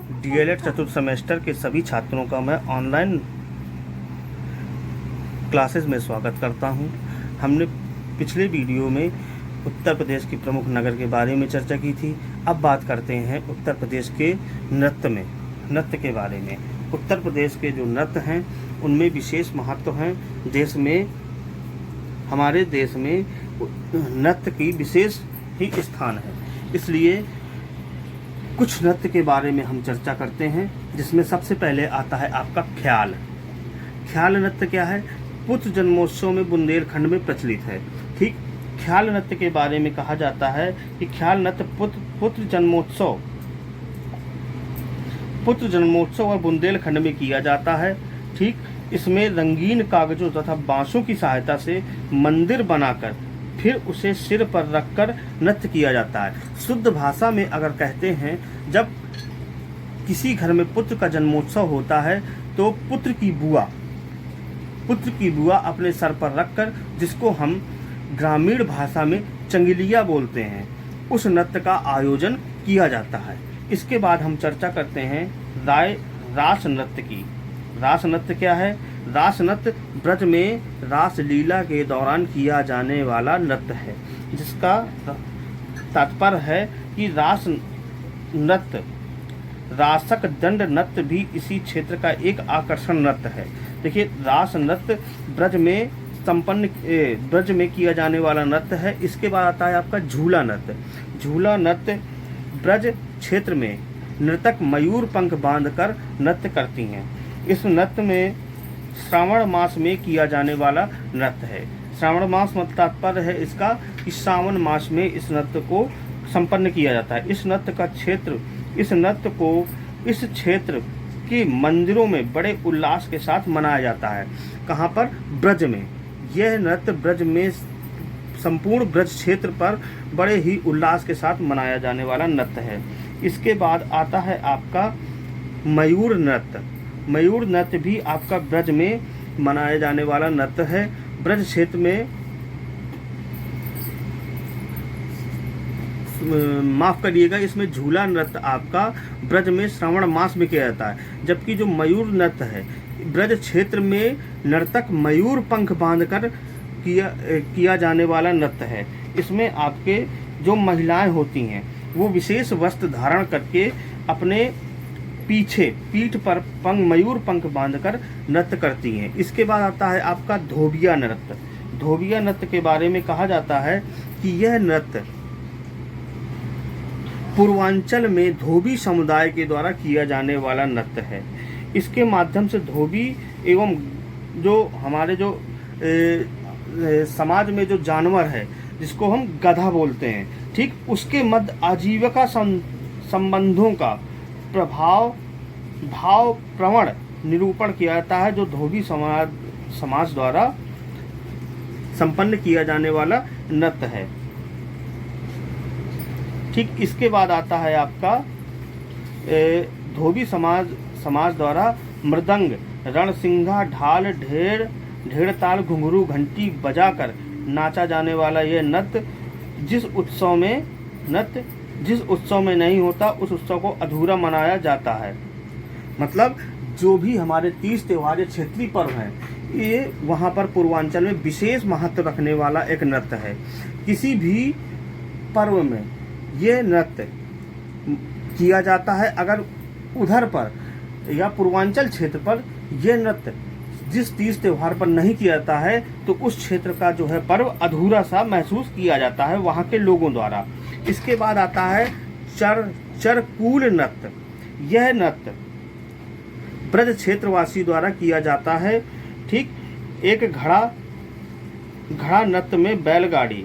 DElEd चतुर्थ semester के सभी छात्रों का मैं ऑनलाइन क्लासेस में स्वागत करता हूं। हमने पिछले वीडियो में उत्तर प्रदेश की प्रमुख नगर के बारे में चर्चा की थी। अब बात करते हैं उत्तर प्रदेश के नृत्य के बारे में। उत्तर प्रदेश के जो नृत्य हैं उनमें विशेष महत्व हैं। हमारे देश में नृत्य की विशेष ही स्थान है, इसलिए कुछ नृत्य के बारे में हम चर्चा करते हैं, जिसमें सबसे पहले आता है आपका ख्याल। ख्याल नृत्य क्या है? पुत्र जन्मोत्सव में बुंदेलखंड में प्रचलित है। ठीक, ख्याल नृत्य के बारे में कहा जाता है कि ख्याल नृत्य पुत्र जन्मोत्सव और बुंदेलखंड में किया जाता है। ठीक, इसमें रंगीन कागजों तथा बांसों की सहायता से मंदिर बनाकर फिर उसे सिर पर रखकर नृत्य किया जाता है। शुद्ध भाषा में अगर कहते हैं, जब किसी घर में पुत्र का जन्मोत्सव होता है तो पुत्र की बुआ अपने सर पर रखकर, जिसको हम ग्रामीण भाषा में चंगिलिया बोलते हैं, उस नृत्य का आयोजन किया जाता है। इसके बाद हम चर्चा करते हैं रास नृत्य की। रास नृत्य क्या है? रास नृत्य ब्रज में रास लीला के दौरान किया जाने वाला नृत्य है, जिसका तात्पर्य है कि रास नृत्य, रासक दंड नृत्य भी इसी क्षेत्र का एक आकर्षण नृत्य है। देखिए, रास नृत्य ब्रज में किया जाने वाला नृत्य है। इसके बाद आता है आपका झूला नृत्य। झूला नृत्य ब्रज क्षेत्र में नर्तक मयूर पंख बांधकर नृत्य करती हैं। इस नृत्य में श्रावण मास में किया जाने वाला नृत्य है। श्रावण मास मतलब तात्पर्य है इसका कि सावन मास में इस नृत्य को संपन्न किया जाता है। इस नृत्य को इस क्षेत्र के मंदिरों में बड़े उल्लास के साथ मनाया जाता है। कहाँ पर? ब्रज में। यह नृत्य ब्रज में संपूर्ण ब्रज क्षेत्र पर बड़े ही उल्लास के साथ मनाया जाने वाला नृत्य है। इसके बाद आता है आपका मयूर नृत्य। मयूर नृत्य भी आपका ब्रज में मनाया जाने वाला नृत्य है। ब्रज क्षेत्र में, माफ करिएगा, इसमें झूला नृत्य आपका ब्रज में श्रावण मास में किया जाता है, जबकि जो मयूर नृत्य है ब्रज क्षेत्र में नर्तक मयूर पंख बांधकर किया जाने वाला नृत्य है। इसमें आपके जो महिलाएं होती हैं वो विशेष वस्त्र धारण करके अपने पीठ पर मयूर पंख बांधकर नृत्य करती हैं। इसके बाद आता है आपका धोबिया नृत्य। धोबिया नृत्य के बारे में कहा जाता है कि यह नृत्य पूर्वांचल में धोबी समुदाय के द्वारा किया जाने वाला नृत्य है। इसके माध्यम से धोबी एवं जो हमारे जो समाज में जो जानवर है, जिसको हम गधा बोलते हैं, ठीक, उसके मध्य आजीविका संबंधों का भाव प्रवण निरूपण किया जाता है, जो धोबी समाज द्वारा संपन्न किया जाने वाला नृत्य है। ठीक, इसके बाद आता है आपका धोबी समाज द्वारा मृदंग, रणसिंघा, ढाल, ढेड़ ताल, घुंघरू, घंटी बजाकर नाचा जाने वाला यह नृत्य जिस उत्सव में नहीं होता, उस उत्सव को अधूरा मनाया जाता है। मतलब जो भी हमारे तीज त्योहार या क्षेत्रीय पर्व हैं, ये वहाँ पर पूर्वांचल में विशेष महत्व रखने वाला एक नृत्य है। किसी भी पर्व में ये नृत्य किया जाता है। अगर उधर पर या पूर्वांचल क्षेत्र पर यह नृत्य जिस तीज त्योहार पर नहीं किया जाता है, तो उस क्षेत्र का जो है पर्व अधूरा सा महसूस किया जाता है वहाँ के लोगों द्वारा। इसके बाद आता है चरकूल नृत्य। यह नृत्य ब्रज क्षेत्रवासी द्वारा किया जाता है। ठीक, एक घड़ा नृत्य में बैलगाड़ी,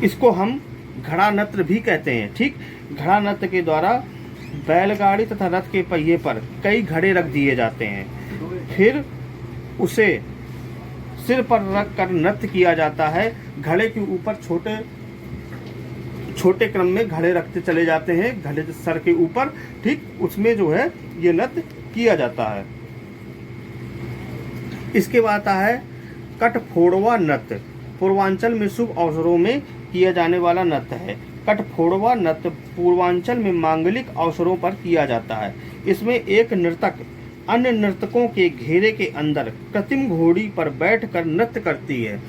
इसको हम घड़ा नृत्य भी कहते हैं। ठीक, घड़ा नृत्य के द्वारा बैलगाड़ी तथा रथ के पहिए पर कई घड़े रख दिए जाते हैं, फिर उसे सिर पर रख कर नृत्य किया जाता है। घड़े के ऊपर छोटे क्रम में घड़े रखते चले जाते हैं, घड़े सर के ऊपर। ठीक, उसमें जो है ये नृत्य किया जाता है। इसके बाद आता है कटफोड़वा नृत्य। पूर्वांचल में शुभ अवसरों में किया जाने वाला नृत्य है। कठफोड़वा नृत्य पूर्वांचल में मांगलिक अवसरों पर किया जाता है। इसमें एक नर्तक अन्य नर्तकों के घेरे के अंदर कृत्रिम घोड़ी पर बैठकर नृत्य करती है।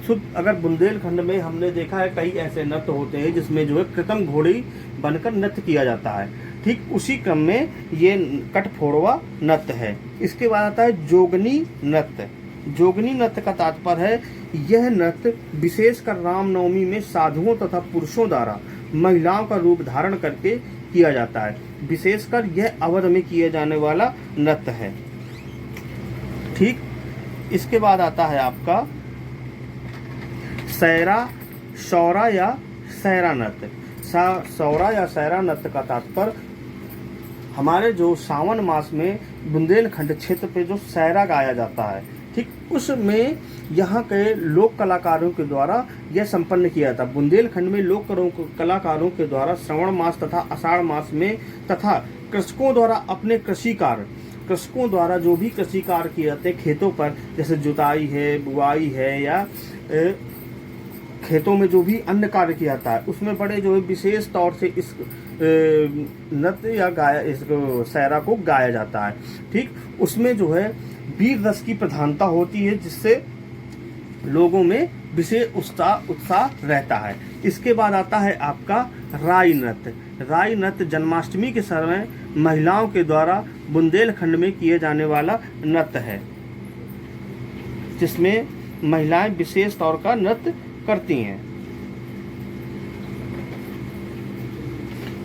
अगर बुंदेलखंड में हमने देखा है कई ऐसे नृत्य होते हैं जिसमें जो है कृत्रिम घोड़ी बनकर नृत्य किया जाता है, ठीक उसी क्रम में ये कठफोड़वा नृत्य है। इसके बाद आता है जोगनी नृत्य। जोगनी नृत्य का तात्पर्य है यह नृत्य विशेषकर रामनवमी में साधुओं तथा पुरुषों द्वारा महिलाओं का रूप धारण करके किया जाता है। विशेषकर यह अवध में किया जाने वाला नृत्य है, ठीक। इसके बाद आता है आपका सैरा सौरा या सैरा नृत्य। सौरा या सैरा नृत्य का तात्पर्य हमारे जो सावन मास में बुंदेलखंड क्षेत्र पे जो सैरा गाया जाता है, ठीक, उसमें यहाँ के लोक कलाकारों के द्वारा यह संपन्न किया जाता है। बुंदेलखंड में लोक कलाकारों के द्वारा श्रावण मास तथा आषाढ़ मास में तथा कृषकों द्वारा अपने कृषकों द्वारा जो भी कृषि कार्य किए जाते हैं खेतों पर, जैसे जुताई है, बुआई है या खेतों में जो भी अन्य कार्य किया जाता है, उसमें बड़े जो है विशेष तौर से इस नृत्य या इस सैरा को गाया जाता है, ठीक। उसमें जो है वीर रस की प्रधानता होती है जिससे लोगों में विशेष उत्साह रहता है। इसके बाद आता है आपका राई नृत्य। राई नृत्य जन्माष्टमी के समय महिलाओं के द्वारा बुंदेलखंड में किए जाने वाला नृत्य है, जिसमें महिलाएं विशेष तौर का नृत्य करती हैं।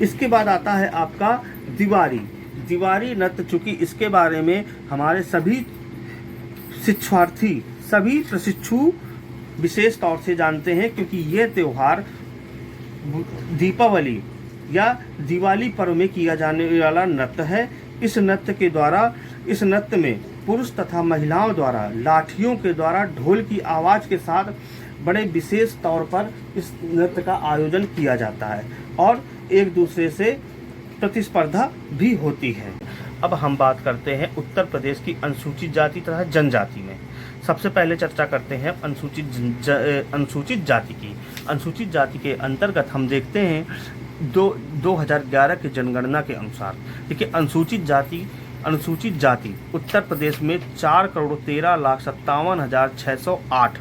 इसके बाद आता है आपका दिवारी नृत्य। चूंकि इसके बारे में हमारे सभी शिक्षार्थी, सभी प्रशिक्षु विशेष तौर से जानते हैं, क्योंकि ये त्योहार दीपावली या दिवाली पर्व में किया जाने वाला नृत्य है। इस नृत्य में पुरुष तथा महिलाओं द्वारा लाठियों के द्वारा ढोल की आवाज़ के साथ बड़े विशेष तौर पर इस नृत्य का आयोजन किया जाता है और एक दूसरे से प्रतिस्पर्धा भी होती है। अब हम बात करते हैं उत्तर प्रदेश की अनुसूचित जाति तथा जनजाति में। सबसे पहले चर्चा करते हैं अनुसूचित जाति की। अनुसूचित जाति के अंतर्गत हम देखते हैं 2011 की जनगणना के अनुसार, देखिए अनुसूचित जाति उत्तर प्रदेश में 4,13,57,608,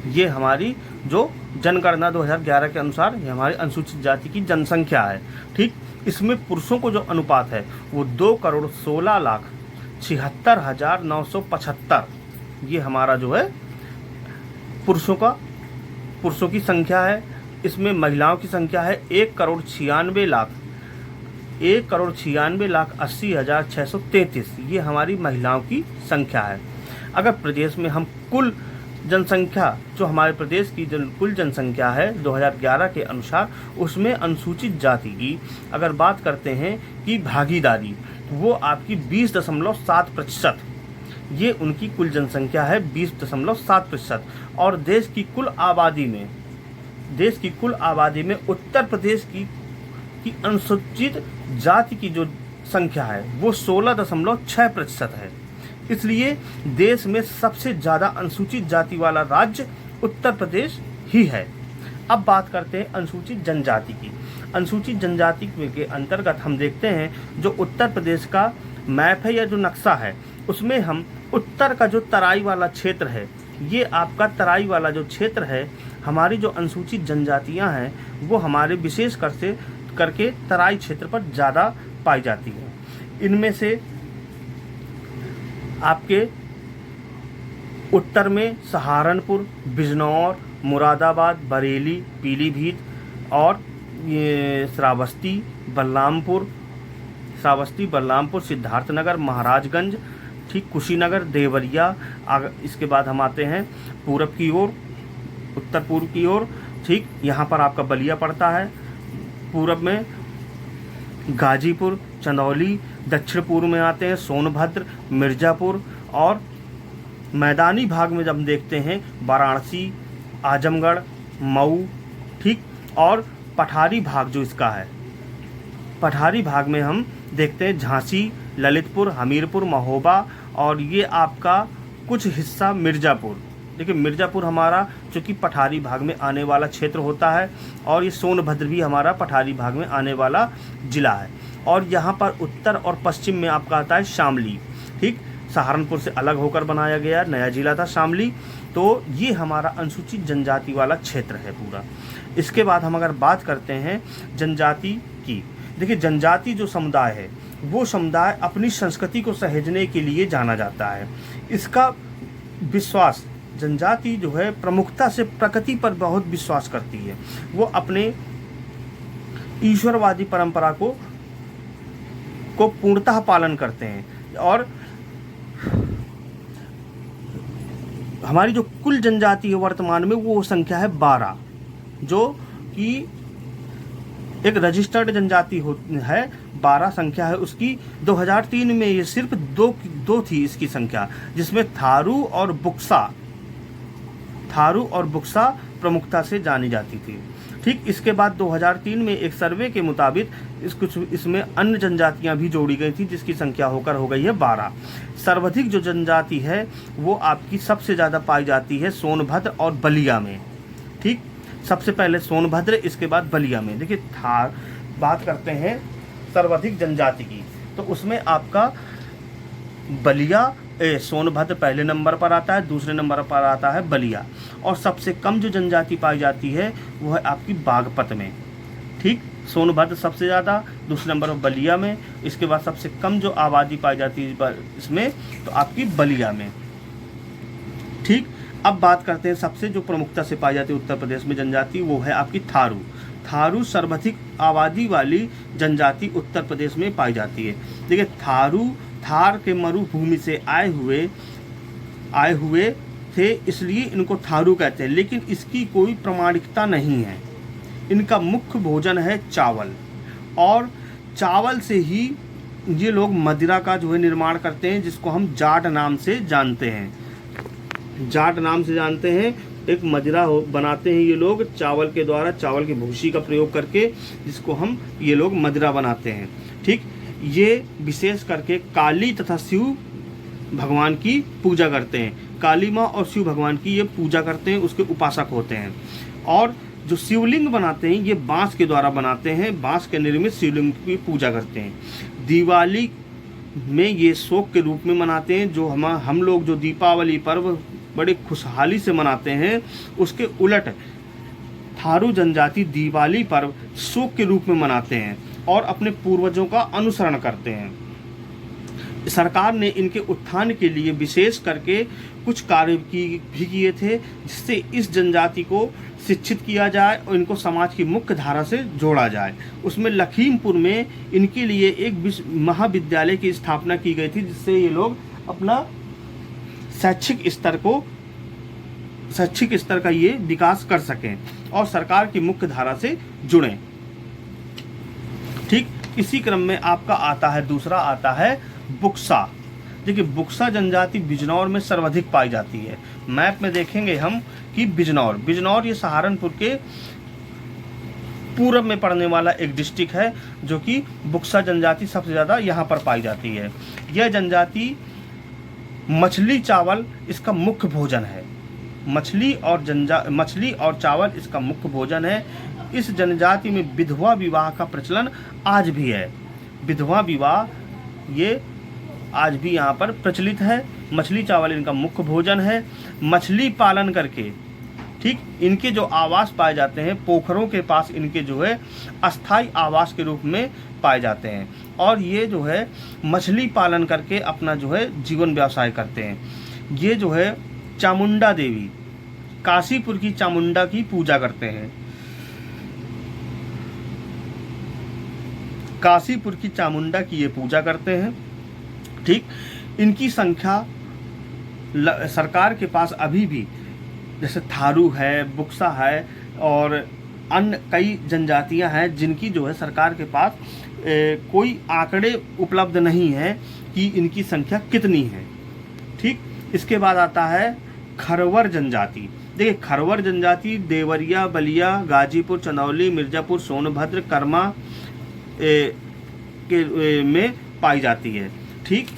ये हमारी जो जनगणना 2011 के अनुसार ये हमारी अनुसूचित जाति की जनसंख्या है, ठीक। इसमें पुरुषों को जो अनुपात है वो 2,16,76,975, ये हमारा जो है पुरुषों की संख्या है। इसमें महिलाओं की संख्या है 1,96,80,633, ये हमारी महिलाओं की संख्या है। अगर प्रदेश में हम कुल जनसंख्या, जो हमारे प्रदेश की कुल जनसंख्या है 2011 के अनुसार, उसमें अनुसूचित जाति की अगर बात करते हैं कि भागीदारी, वो आपकी 20.7%, ये उनकी कुल जनसंख्या है 20.7%। और देश की कुल आबादी में उत्तर प्रदेश की अनुसूचित जाति की जो संख्या है वो 16.6% है। इसलिए देश में सबसे ज़्यादा अनुसूचित जाति वाला राज्य उत्तर प्रदेश ही है। अब बात करते हैं अनुसूचित जनजाति की। अनुसूचित जनजाति के अंतर्गत हम देखते हैं जो उत्तर प्रदेश का मैप है या जो नक्शा है, उसमें हम उत्तर का जो तराई वाला क्षेत्र है, ये आपका तराई वाला जो क्षेत्र है, हमारी जो अनुसूचित जनजातियां हैं वो हमारे विशेष करके तराई क्षेत्र पर ज़्यादा पाई जाती है। इनमें से आपके उत्तर में सहारनपुर, बिजनौर, मुरादाबाद, बरेली, पीलीभीत और ये श्रावस्ती, बलरामपुर, सिद्धार्थनगर, महाराजगंज, ठीक, कुशीनगर, देवरिया। इसके बाद हम आते हैं पूरब की ओर, उत्तर पूर्व की ओर, ठीक, यहाँ पर आपका बलिया पड़ता है। पूरब में गाजीपुर, चंदौली, दक्षिण पूर्व में आते हैं सोनभद्र, मिर्ज़ापुर और मैदानी भाग में जब हम देखते हैं वाराणसी, आजमगढ़, मऊ, ठीक, और पठारी भाग जो इसका है, पठारी भाग में हम देखते हैं झांसी, ललितपुर, हमीरपुर, महोबा और ये आपका कुछ हिस्सा मिर्ज़ापुर। देखिए मिर्ज़ापुर हमारा चूँकि पठारी भाग में आने वाला क्षेत्र होता है, और ये सोनभद्र भी हमारा पठारी भाग में आने वाला ज़िला है। और यहाँ पर उत्तर और पश्चिम में आपका आता है शामली, ठीक, सहारनपुर से अलग होकर बनाया गया नया ज़िला था शामली। तो ये हमारा अनुसूचित जनजाति वाला क्षेत्र है पूरा। इसके बाद हम अगर बात करते हैं जनजाति की, देखिए जनजाति जो समुदाय है वो समुदाय अपनी संस्कृति को सहेजने के लिए जाना जाता है। इसका विश्वास, जनजाति जो है प्रमुखता से प्रकृति पर बहुत विश्वास करती है। वो अपने ईश्वरवादी परंपरा को पूर्णतः पालन करते हैं। और हमारी जो कुल जनजाति है वर्तमान में वो संख्या है 12, जो कि एक रजिस्टर्ड जनजाति है। 12 संख्या है उसकी। 2003 में ये सिर्फ दो थी इसकी संख्या, जिसमें थारू और बुक्सा प्रमुखता से जानी जाती थी, ठीक। इसके बाद 2003 में एक सर्वे के मुताबिक इसमें अन्य जनजातियां भी जोड़ी गई थी, जिसकी संख्या होकर हो गई है 12। सर्वाधिक जो जनजाति है वो आपकी सबसे ज़्यादा पाई जाती है सोनभद्र और बलिया में, ठीक। सबसे पहले सोनभद्र, इसके बाद बलिया में। देखिए बात करते हैं सर्वाधिक जनजाति की, तो उसमें आपका बलिया सोनभद्र पहले नंबर पर आता है, दूसरे नंबर पर आता है बलिया। और सबसे कम जो जनजाति पाई जाती है वो है आपकी बागपत में, ठीक। सोनभद्र सबसे ज़्यादा, दूसरे नंबर पर बलिया में। इसके बाद सबसे कम जो आबादी पाई जाती है इसमें तो आपकी बलिया में, ठीक। अब बात करते हैं सबसे जो प्रमुखता से पाई जाती है उत्तर प्रदेश में जनजाति, वो है आपकी थारू सर्वाधिक आबादी वाली जनजाति उत्तर प्रदेश में पाई जाती है। देखिए थार के मरुभूमि से आए हुए थे, इसलिए इनको थारू कहते हैं, लेकिन इसकी कोई प्रामाणिकता नहीं है। इनका मुख्य भोजन है चावल, और चावल से ही ये लोग मदिरा का जो है निर्माण करते हैं, जिसको हम जाट नाम से जानते हैं। एक मदिरा बनाते हैं ये लोग चावल के द्वारा, चावल की भूसी का प्रयोग करके, जिसको हम ये लोग मदिरा बनाते हैं, ठीक। ये विशेष करके काली तथा शिव भगवान की पूजा करते हैं। काली माँ और शिव भगवान की ये पूजा करते हैं, उसके उपासक होते हैं। और जो शिवलिंग बनाते हैं ये बांस के द्वारा बनाते हैं, बांस के निर्मित शिवलिंग की पूजा करते हैं। दिवाली में ये शोक के रूप में मनाते हैं। जो हम लोग जो दीपावली पर्व बड़े खुशहाली से मनाते हैं, उसके उलट थारू जनजाति दिवाली पर्व शोक के रूप में मनाते हैं और अपने पूर्वजों का अनुसरण करते हैं। सरकार ने इनके उत्थान के लिए विशेष करके कुछ कार्य भी किए थे, जिससे इस जनजाति को शिक्षित किया जाए और इनको समाज की मुख्य धारा से जोड़ा जाए। उसमें लखीमपुर में इनके लिए एक महाविद्यालय की स्थापना की गई थी, जिससे ये लोग अपना शैक्षिक स्तर का ये विकास कर सकें और सरकार की मुख्य धारा से जुड़ें, ठीक। इसी क्रम में आपका आता है दूसरा आता है बुक्सा। देखिए बुक्सा जनजाति बिजनौर में सर्वाधिक पाई जाती है। मैप में देखेंगे हम कि बिजनौर ये सहारनपुर के पूर्व में पड़ने वाला एक डिस्ट्रिक्ट है, जो कि बुक्सा जनजाति सबसे ज़्यादा यहाँ पर पाई जाती है। यह जनजाति मछली चावल इसका मुख्य भोजन है। मछली और चावल इसका मुख्य भोजन है। इस जनजाति में विधवा विवाह का प्रचलन आज भी है। विधवा विवाह ये आज भी यहाँ पर प्रचलित है। मछली चावल इनका मुख्य भोजन है। मछली पालन करके, ठीक, इनके जो आवास पाए जाते हैं पोखरों के पास, इनके जो है अस्थाई आवास के रूप में पाए जाते हैं। और ये जो है मछली पालन करके अपना जो है जीवन व्यवसाय करते हैं। ये जो है चामुंडा देवी, काशीपुर की चामुंडा की पूजा करते हैं। काशीपुर की चामुंडा की ये पूजा करते हैं, ठीक। इनकी संख्या सरकार के पास अभी भी जैसे थारू है, बुक्सा है और अन्य कई जनजातियां हैं, जिनकी जो है सरकार के पास कोई आंकड़े उपलब्ध नहीं है कि इनकी संख्या कितनी है, ठीक। इसके बाद आता है खरवर जनजाति। देखिए खरवर जनजाति देवरिया, बलिया, गाजीपुर, चंदौली, मिर्ज़ापुर, सोनभद्र, कर्मा में पाई जाती है, ठीक।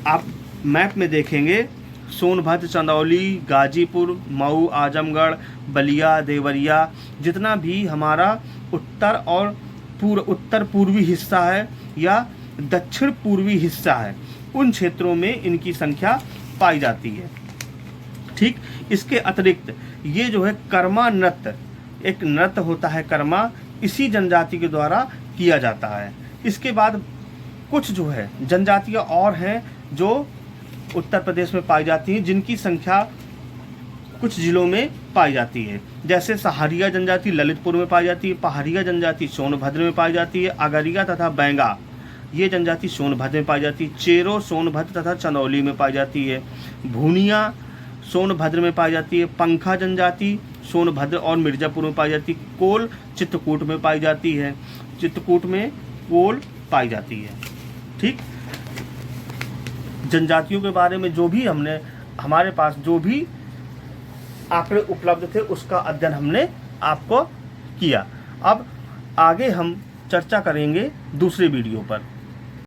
आप मैप में देखेंगे सोनभद्र, चंदौली, गाजीपुर, मऊ, आजमगढ़, बलिया, देवरिया, जितना भी हमारा उत्तर और उत्तर पूर्वी हिस्सा है या दक्षिण पूर्वी हिस्सा है, उन क्षेत्रों में इनकी संख्या पाई जाती है। ठीक, इसके अतिरिक्त ये जो है कर्मा नृत्य, एक नृत्य होता है कर्मा, इसी जनजाति के द्वारा किया जाता है। इसके बाद कुछ जो है जनजातियाँ और हैं जो उत्तर प्रदेश में पाई जाती हैं, जिनकी संख्या कुछ जिलों में पाई जाती है। जैसे सहारिया जनजाति ललितपुर में पाई जाती है, पहाड़िया जनजाति सोनभद्र में पाई जाती है, अगरिया तथा बैंगा ये जनजाति सोनभद्र में पाई जाती है, चेरो सोनभद्र तथा चंदौली में पाई जाती है, भूनिया सोनभद्र में पाई जाती है, पंखा जनजाति सोनभद्र और मिर्जापुर में पाई जाती है, कोल चित्रकूट में पाई जाती है, चित्रकूट में कोल पाई जाती है। ठीक, जनजातियों के बारे में जो भी हमने हमारे पास जो भी आंकड़े उपलब्ध थे उसका अध्ययन हमने आपको किया। अब आगे हम चर्चा करेंगे दूसरे वीडियो पर।